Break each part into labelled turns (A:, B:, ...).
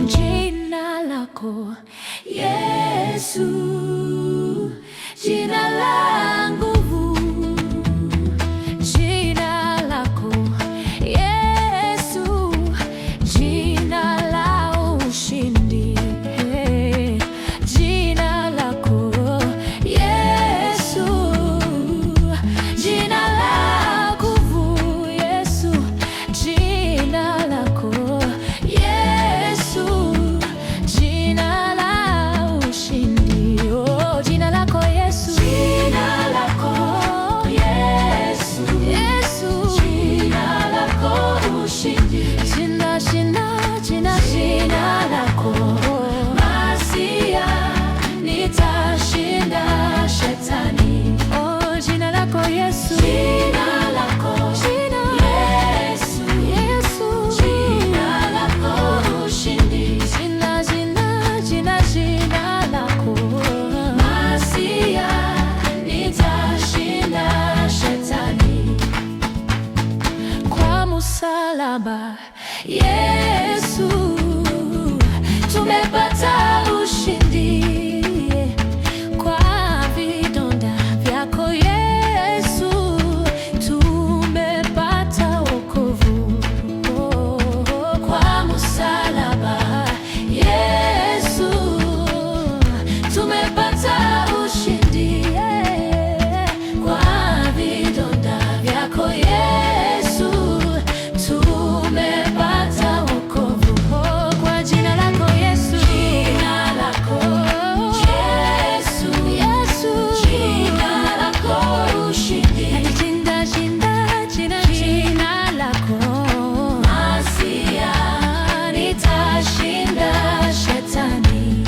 A: Jina lako Yesu, jina la nguvu, jina lako Yesu, jina la ushindi, jina lako Yesu, jina la nguvu, Yesu, jina lako Yesu, jina la ushindi, oh, jina lako Yesu, jina lako Yesu, Yesu, jina lako ushindi, jina lako Masia, nitashinda shetani, oh, jina lako Yesu, jina lako Yesu, Yesu, jina lako ushindi, jina lako Masia, nitashinda shetani. Kwa msalaba Yesu tumepata ushindi, kwa vidonda vyako Yesu tumepata wokovu. Kwa msalaba Yesu tumepata ushindi, kwa vidonda vyako Yesu tumepata wokovu. Kwa jina lako Yesu, jina lako Yesu, Yesu, jina lako ushindi, jina lako Masia, nitashinda shetani.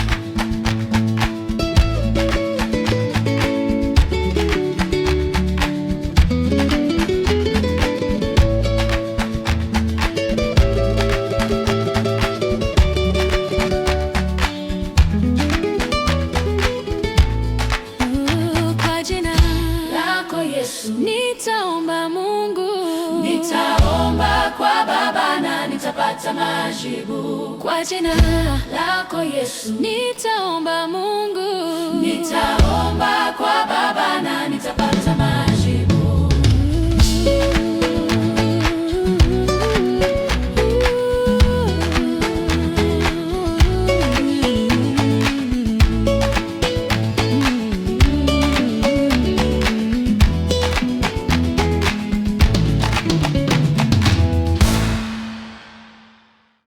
A: Kwa jina lako Yesu nitaomba Mungu, nitaomba kwa Baba na nitapata majibu. Kwa jina lako Yesu nitaomba Mungu, nitaomba kwa Baba na nitapata